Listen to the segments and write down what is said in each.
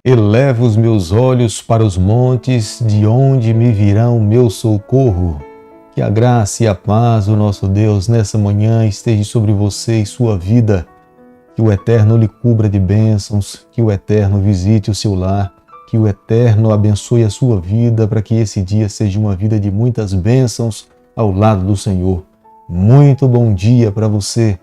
Elevo os meus olhos para os montes, de onde me virá o meu socorro. Que a graça e a paz do nosso Deus nessa manhã esteja sobre você e sua vida. Que o Eterno lhe cubra de bênçãos, que o Eterno visite o seu lar, que o Eterno abençoe a sua vida para que esse dia seja uma vida de muitas bênçãos ao lado do Senhor. Muito bom dia para você.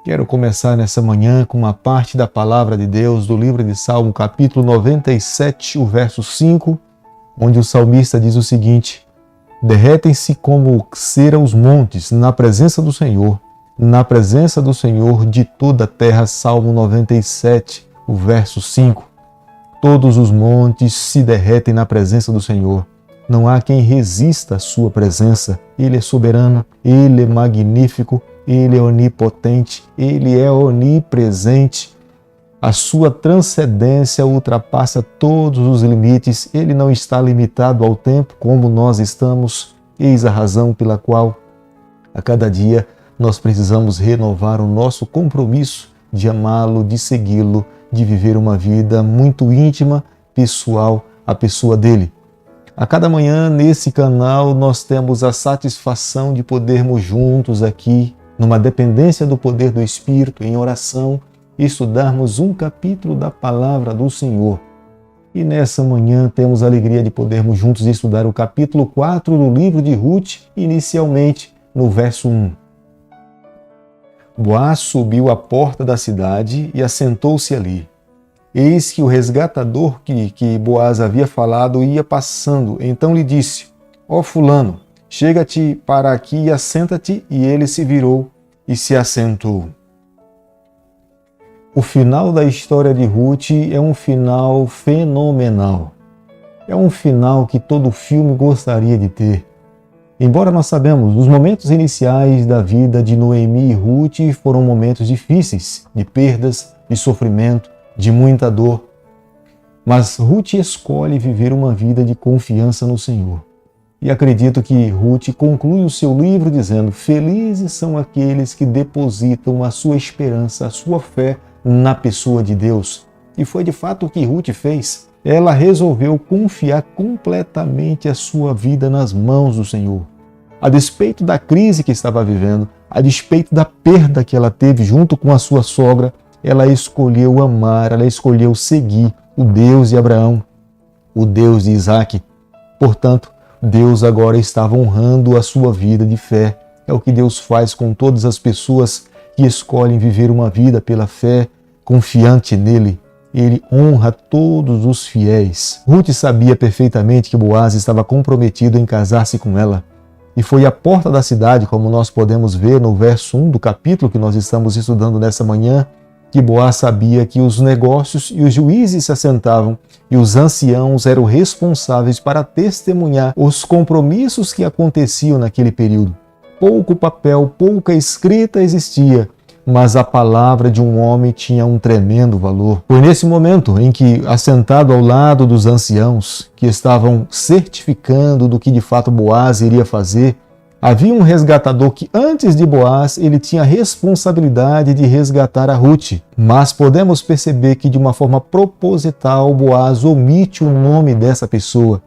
Quero começar nessa manhã com uma parte da palavra de Deus do livro de Salmo, capítulo 97, o verso 5, onde o salmista diz o seguinte: derretem-se como cera os montes na presença do Senhor de toda a terra. Salmo 97, o verso 5. Todos os montes se derretem na presença do Senhor. Não há quem resista à sua presença. Ele é soberano, Ele é magnífico, Ele é onipotente, Ele é onipresente. A sua transcendência ultrapassa todos os limites. Ele não está limitado ao tempo como nós estamos. Eis a razão pela qual, a cada dia, nós precisamos renovar o nosso compromisso de amá-lo, de segui-lo, de viver uma vida muito íntima, pessoal, a pessoa dele. A cada manhã, nesse canal, nós temos a satisfação de podermos juntos aqui, numa dependência do poder do Espírito, em oração, estudarmos um capítulo da Palavra do Senhor. E nessa manhã temos a alegria de podermos juntos estudar o capítulo 4 do livro de Ruth, inicialmente no verso 1. Boaz subiu à porta da cidade e assentou-se ali. Eis que o resgatador que Boaz havia falado ia passando. Então lhe disse: ó fulano, chega-te para aqui e assenta-te. E ele se virou e se assentou. O final da história de Ruth é um final fenomenal. É um final que todo filme gostaria de ter. Embora nós sabemos, os momentos iniciais da vida de Noemi e Ruth foram momentos difíceis, de perdas, de sofrimento, de muita dor. Mas Ruth escolhe viver uma vida de confiança no Senhor. E acredito que Ruth conclui o seu livro dizendo: felizes são aqueles que depositam a sua esperança, a sua fé na pessoa de Deus. E foi de fato o que Ruth fez. Ela resolveu confiar completamente a sua vida nas mãos do Senhor. A despeito da crise que estava vivendo, a despeito da perda que ela teve junto com a sua sogra, ela escolheu amar, ela escolheu seguir o Deus de Abraão, o Deus de Isaac. Portanto, Deus agora estava honrando a sua vida de fé. É o que Deus faz com todas as pessoas que escolhem viver uma vida pela fé, confiante nele. Ele honra todos os fiéis. Ruth sabia perfeitamente que Boaz estava comprometido em casar-se com ela. E foi à porta da cidade, como nós podemos ver no verso 1 do capítulo que nós estamos estudando nessa manhã, que Boaz sabia que os negócios e os juízes se assentavam e os anciãos eram responsáveis para testemunhar os compromissos que aconteciam naquele período. Pouco papel, pouca escrita existia, mas a palavra de um homem tinha um tremendo valor. Foi nesse momento em que, assentado ao lado dos anciãos, que estavam certificando do que de fato Boaz iria fazer, havia um resgatador que antes de Boaz ele tinha a responsabilidade de resgatar a Ruth. Mas podemos perceber que de uma forma proposital Boaz omite o nome dessa pessoa.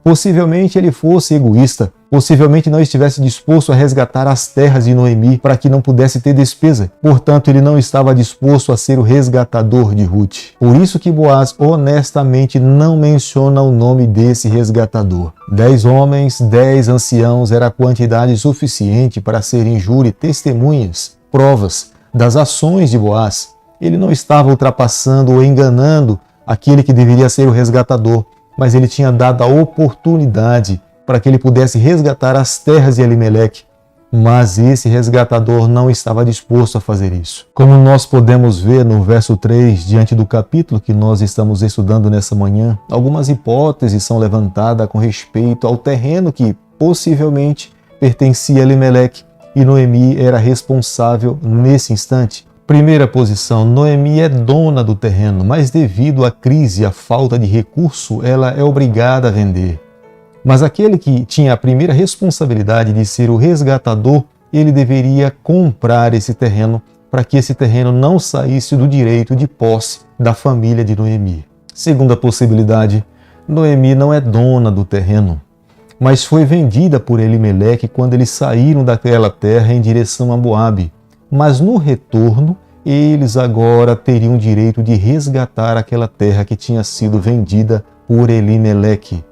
Possivelmente ele fosse egoísta, possivelmente não estivesse disposto a resgatar as terras de Noemi para que não pudesse ter despesa. Portanto, ele não estava disposto a ser o resgatador de Ruth. Por isso que Boaz honestamente não menciona o nome desse resgatador. 10 homens, 10 anciãos era a quantidade suficiente para serem júri, testemunhas, provas das ações de Boaz. Ele não estava ultrapassando ou enganando aquele que deveria ser o resgatador, mas ele tinha dado a oportunidade para que ele pudesse resgatar as terras de Elimeleque. Mas esse resgatador não estava disposto a fazer isso. Como nós podemos ver no verso 3, diante do capítulo que nós estamos estudando nessa manhã, algumas hipóteses são levantadas com respeito ao terreno que possivelmente pertencia a Elimeleque e Noemi era responsável nesse instante. Primeira posição, Noemi é dona do terreno, mas devido à crise e à falta de recurso, ela é obrigada a vender. Mas aquele que tinha a primeira responsabilidade de ser o resgatador, ele deveria comprar esse terreno para que esse terreno não saísse do direito de posse da família de Noemi. Segunda possibilidade, Noemi não é dona do terreno, mas foi vendida por Elimeleque quando eles saíram daquela terra em direção a Moabe. Mas no retorno, eles agora teriam direito de resgatar aquela terra que tinha sido vendida por Elimeleque.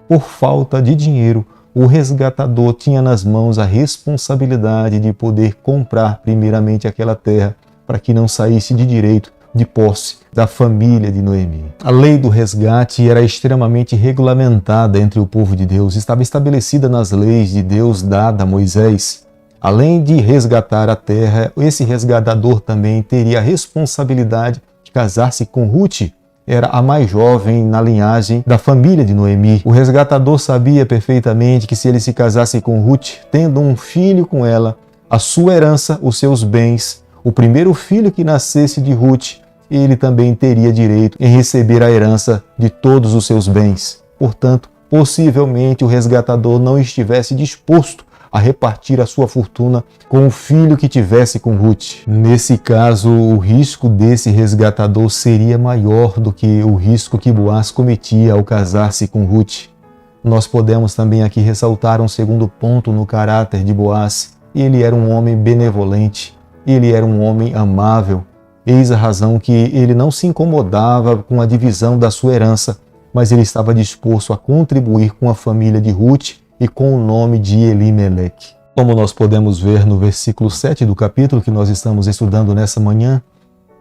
Por falta de dinheiro, o resgatador tinha nas mãos a responsabilidade de poder comprar primeiramente aquela terra para que não saísse de direito, de posse da família de Noemi. A lei do resgate era extremamente regulamentada entre o povo de Deus, estava estabelecida nas leis de Deus dada a Moisés. Além de resgatar a terra, esse resgatador também teria a responsabilidade de casar-se com Ruth, era a mais jovem na linhagem da família de Noemi. O resgatador sabia perfeitamente que se ele se casasse com Ruth, tendo um filho com ela, a sua herança, os seus bens, o primeiro filho que nascesse de Ruth, ele também teria direito em receber a herança de todos os seus bens. Portanto, possivelmente o resgatador não estivesse disposto a repartir a sua fortuna com o filho que tivesse com Ruth. Nesse caso, o risco desse resgatador seria maior do que o risco que Boaz cometia ao casar-se com Ruth. Nós podemos também aqui ressaltar um segundo ponto no caráter de Boaz. Ele era um homem benevolente, ele era um homem amável. Eis a razão que ele não se incomodava com a divisão da sua herança, mas ele estava disposto a contribuir com a família de Ruth e com o nome de Elimeleque. Como nós podemos ver no versículo 7 do capítulo que nós estamos estudando nessa manhã,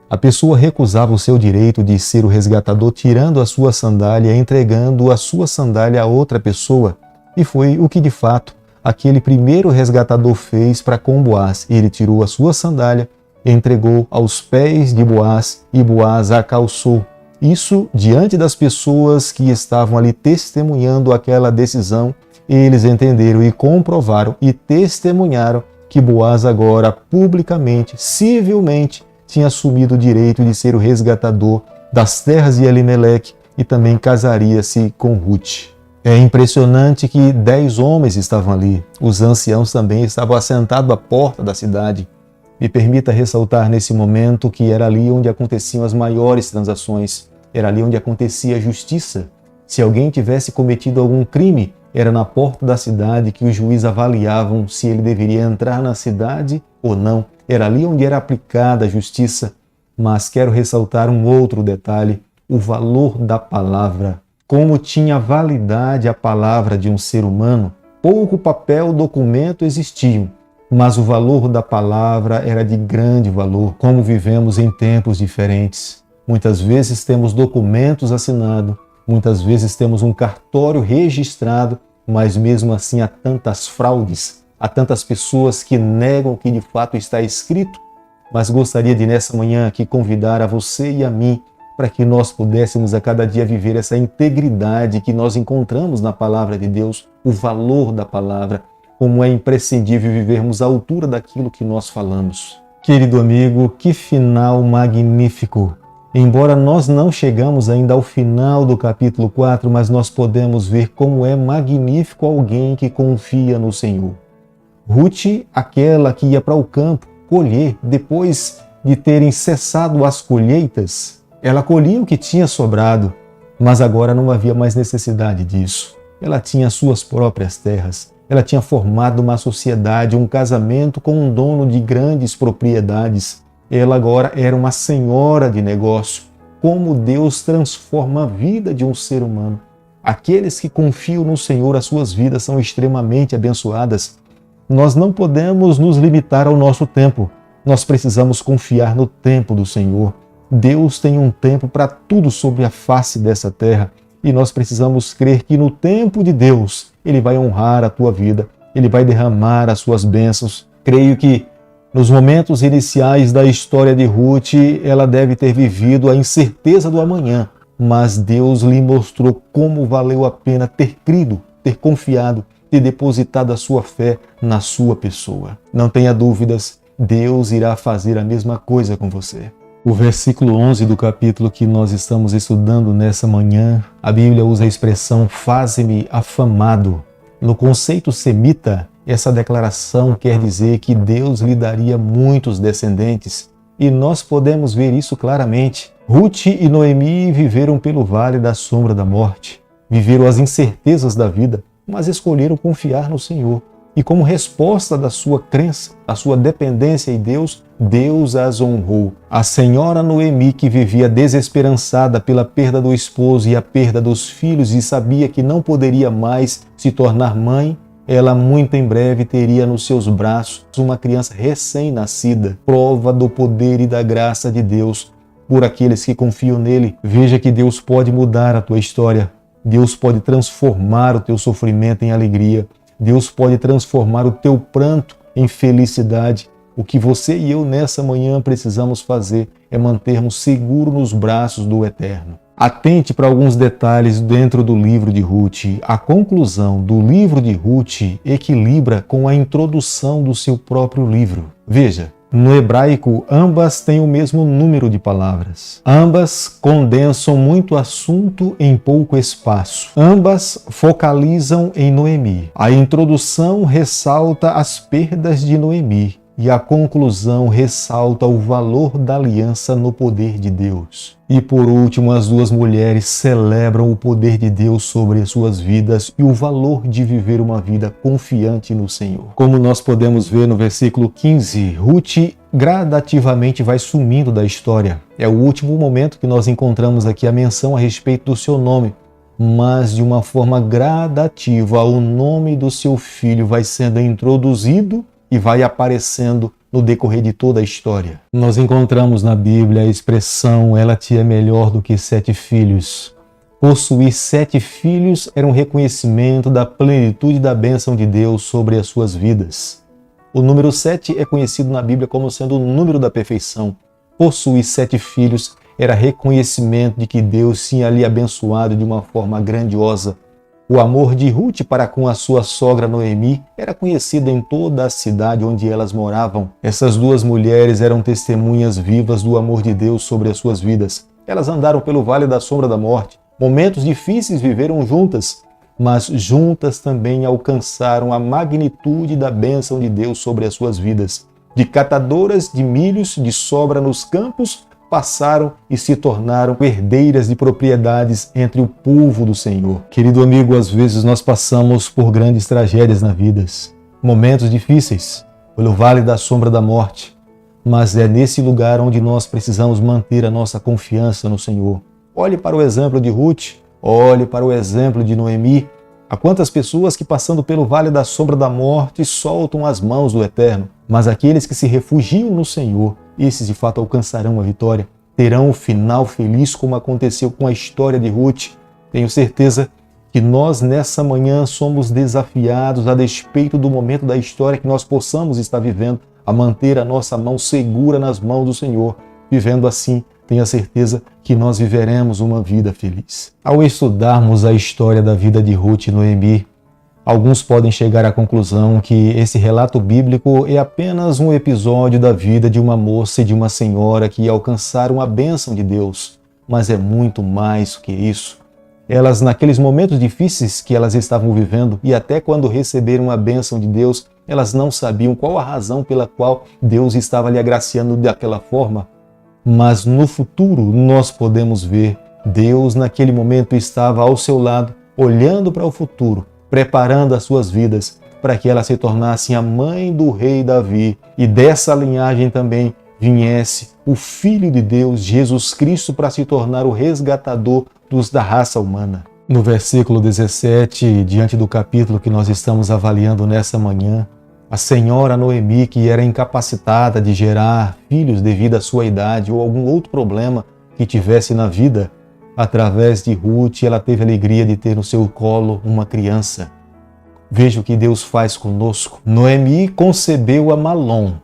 a pessoa recusava o seu direito de ser o resgatador tirando a sua sandália, entregando a sua sandália a outra pessoa. E foi o que de fato aquele primeiro resgatador fez para com Boaz. Ele tirou a sua sandália, entregou aos pés de Boaz e Boaz a calçou. Isso diante das pessoas que estavam ali testemunhando aquela decisão. Eles entenderam e comprovaram e testemunharam que Boaz agora publicamente, civilmente, tinha assumido o direito de ser o resgatador das terras de Elimeleque e também casaria-se com Ruth. É impressionante que 10 homens estavam ali. Os anciãos também estavam assentados à porta da cidade. Me permita ressaltar nesse momento que era ali onde aconteciam as maiores transações. Era ali onde acontecia a justiça. Se alguém tivesse cometido algum crime, era na porta da cidade que os juízes avaliavam se ele deveria entrar na cidade ou não. Era ali onde era aplicada a justiça. Mas quero ressaltar um outro detalhe, o valor da palavra. Como tinha validade a palavra de um ser humano, pouco papel, documento existiam, mas o valor da palavra era de grande valor. Como vivemos em tempos diferentes. Muitas vezes temos documentos assinados, muitas vezes temos um cartório registrado, mas mesmo assim há tantas fraudes, há tantas pessoas que negam o que de fato está escrito. Mas gostaria de nessa manhã aqui convidar a você e a mim para que nós pudéssemos a cada dia viver essa integridade que nós encontramos na palavra de Deus, o valor da palavra, como é imprescindível vivermos à altura daquilo que nós falamos. Querido amigo, que final magnífico! Embora nós não chegamos ainda ao final do capítulo 4, mas nós podemos ver como é magnífico alguém que confia no Senhor. Ruth, aquela que ia para o campo colher, depois de terem cessado as colheitas, ela colhia o que tinha sobrado, mas agora não havia mais necessidade disso. Ela tinha suas próprias terras, ela tinha formado uma sociedade, um casamento com um dono de grandes propriedades. Ela agora era uma senhora de negócio. Como Deus transforma a vida de um ser humano. Aqueles que confiam no Senhor, as suas vidas são extremamente abençoadas. Nós não podemos nos limitar ao nosso tempo. Nós precisamos confiar no tempo do Senhor. Deus tem um tempo para tudo sobre a face dessa terra. E nós precisamos crer que no tempo de Deus, Ele vai honrar a tua vida. Ele vai derramar as suas bênçãos. Creio que nos momentos iniciais da história de Ruth, ela deve ter vivido a incerteza do amanhã, mas Deus lhe mostrou como valeu a pena ter crido, ter confiado, ter depositado a sua fé na sua pessoa. Não tenha dúvidas, Deus irá fazer a mesma coisa com você. O versículo 11 do capítulo que nós estamos estudando nessa manhã, a Bíblia usa a expressão "faze-me afamado". No conceito semita, essa declaração quer dizer que Deus lhe daria muitos descendentes, e nós podemos ver isso claramente. Ruth e Noemi viveram pelo vale da sombra da morte, viveram as incertezas da vida, mas escolheram confiar no Senhor. E como resposta da sua crença, da sua dependência em Deus, Deus as honrou. A senhora Noemi, que vivia desesperançada pela perda do esposo e a perda dos filhos e sabia que não poderia mais se tornar mãe, ela muito em breve teria nos seus braços uma criança recém-nascida, prova do poder e da graça de Deus por aqueles que confiam nele. Veja que Deus pode mudar a tua história. Deus pode transformar o teu sofrimento em alegria. Deus pode transformar o teu pranto em felicidade. O que você e eu nessa manhã precisamos fazer é mantermos seguro nos braços do Eterno. Atente para alguns detalhes dentro do livro de Ruth. A conclusão do livro de Ruth equilibra com a introdução do seu próprio livro. Veja, no hebraico, ambas têm o mesmo número de palavras. Ambas condensam muito assunto em pouco espaço. Ambas focalizam em Noemi. A introdução ressalta as perdas de Noemi e a conclusão ressalta o valor da aliança no poder de Deus. E por último, as duas mulheres celebram o poder de Deus sobre as suas vidas e o valor de viver uma vida confiante no Senhor. Como nós podemos ver no versículo 15, Ruth gradativamente vai sumindo da história. É o último momento que nós encontramos aqui a menção a respeito do seu nome, mas de uma forma gradativa o nome do seu filho vai sendo introduzido e vai aparecendo no decorrer de toda a história. Nós encontramos na Bíblia a expressão "ela te é melhor do que 7 filhos". Possuir 7 filhos era um reconhecimento da plenitude da bênção de Deus sobre as suas vidas. O número 7 é conhecido na Bíblia como sendo o número da perfeição. Possuir 7 filhos era reconhecimento de que Deus tinha lhe abençoado de uma forma grandiosa. O amor de Ruth para com a sua sogra Noemi era conhecido em toda a cidade onde elas moravam. Essas duas mulheres eram testemunhas vivas do amor de Deus sobre as suas vidas. Elas andaram pelo vale da sombra da morte. Momentos difíceis viveram juntas, mas juntas também alcançaram a magnitude da bênção de Deus sobre as suas vidas. De catadoras de milhos de sobra nos campos, passaram e se tornaram herdeiras de propriedades entre o povo do Senhor. Querido amigo, às vezes nós passamos por grandes tragédias na vida, momentos difíceis, pelo vale da sombra da morte, mas é nesse lugar onde nós precisamos manter a nossa confiança no Senhor. Olhe para o exemplo de Ruth, olhe para o exemplo de Noemi. Há quantas pessoas que passando pelo vale da sombra da morte soltam as mãos do Eterno, mas aqueles que se refugiam no Senhor, esses de fato alcançarão a vitória, terão o final feliz como aconteceu com a história de Ruth. Tenho certeza que nós nessa manhã somos desafiados, a despeito do momento da história que nós possamos estar vivendo, a manter a nossa mão segura nas mãos do Senhor. Vivendo assim, tenha certeza que nós viveremos uma vida feliz. Ao estudarmos a história da vida de Ruth e Noemi, alguns podem chegar à conclusão que esse relato bíblico é apenas um episódio da vida de uma moça e de uma senhora que alcançaram a bênção de Deus, mas é muito mais que isso. Elas, naqueles momentos difíceis que elas estavam vivendo e até quando receberam a bênção de Deus, elas não sabiam qual a razão pela qual Deus estava lhe agraciando daquela forma. Mas no futuro nós podemos ver Deus naquele momento estava ao seu lado, olhando para o futuro, preparando as suas vidas para que elas se tornassem a mãe do rei Davi e dessa linhagem também viesse o Filho de Deus, Jesus Cristo, para se tornar o resgatador da raça humana. No versículo 17, diante do capítulo que nós estamos avaliando nessa manhã, a senhora Noemi, que era incapacitada de gerar filhos devido à sua idade ou algum outro problema que tivesse na vida, através de Ruth, ela teve a alegria de ter no seu colo uma criança. Veja o que Deus faz conosco. Noemi concebeu a Malom,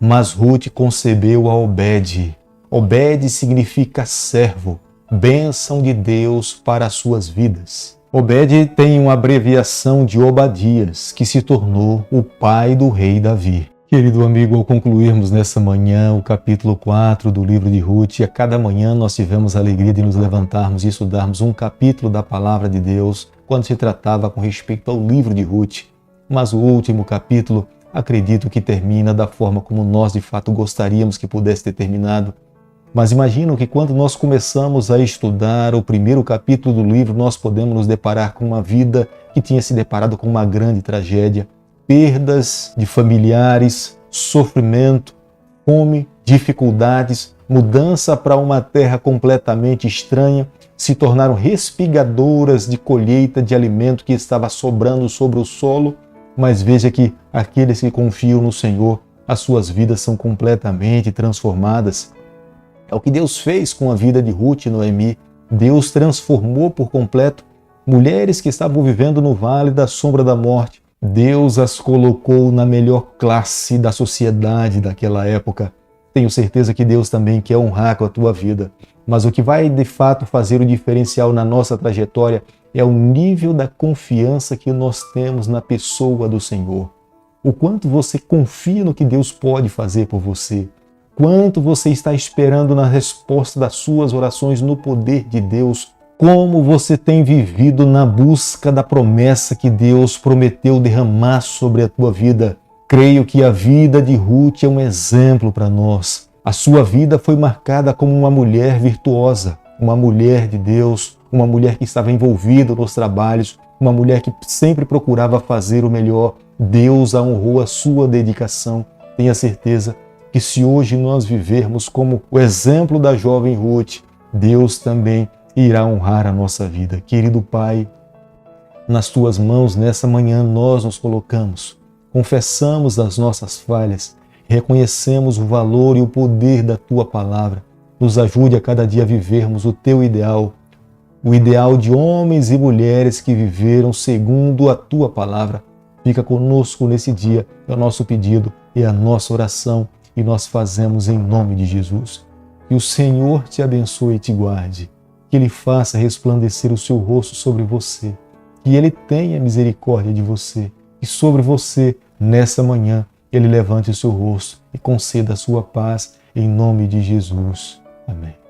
mas Ruth concebeu a Obed. Obed significa servo, bênção de Deus para as suas vidas. Obed tem uma abreviação de Obadias, que se tornou o pai do rei Davi. Querido amigo, ao concluirmos nessa manhã o capítulo 4 do livro de Ruth, a cada manhã nós tivemos a alegria de nos levantarmos e estudarmos um capítulo da palavra de Deus quando se tratava com respeito ao livro de Ruth. Mas o último capítulo, acredito que termina da forma como nós de fato gostaríamos que pudesse ter terminado. Mas imagino que quando nós começamos a estudar o primeiro capítulo do livro, nós podemos nos deparar com uma vida que tinha se deparado com uma grande tragédia, perdas de familiares, sofrimento, fome, dificuldades, mudança para uma terra completamente estranha, se tornaram respigadoras de colheita de alimento que estava sobrando sobre o solo. Mas veja que aqueles que confiam no Senhor, as suas vidas são completamente transformadas. É o que Deus fez com a vida de Ruth e Noemi. Deus transformou por completo mulheres que estavam vivendo no vale da sombra da morte. Deus as colocou na melhor classe da sociedade daquela época. Tenho certeza que Deus também quer honrar com a tua vida. Mas o que vai de fato fazer o diferencial na nossa trajetória é o nível da confiança que nós temos na pessoa do Senhor. O quanto você confia no que Deus pode fazer por você. Quanto você está esperando na resposta das suas orações no poder de Deus. Como você tem vivido na busca da promessa que Deus prometeu derramar sobre a tua vida. Creio que a vida de Ruth é um exemplo para nós. A sua vida foi marcada como uma mulher virtuosa, uma mulher de Deus, uma mulher que estava envolvida nos trabalhos, uma mulher que sempre procurava fazer o melhor. Deus a honrou a sua dedicação. Tenha certeza que se hoje nós vivermos como o exemplo da jovem Ruth, Deus também irá honrar a nossa vida. Querido Pai, nas tuas mãos nessa manhã nós nos colocamos, confessamos as nossas falhas, reconhecemos o valor e o poder da tua palavra. Nos ajude a cada dia a vivermos o teu ideal, o ideal de homens e mulheres que viveram segundo a tua palavra. Fica conosco nesse dia, é o nosso pedido e a nossa oração, e nós fazemos em nome de Jesus. Que o Senhor te abençoe e te guarde, que Ele faça resplandecer o seu rosto sobre você, que Ele tenha misericórdia de você, e sobre você, nessa manhã, Ele levante o seu rosto e conceda a sua paz, em nome de Jesus. Amém.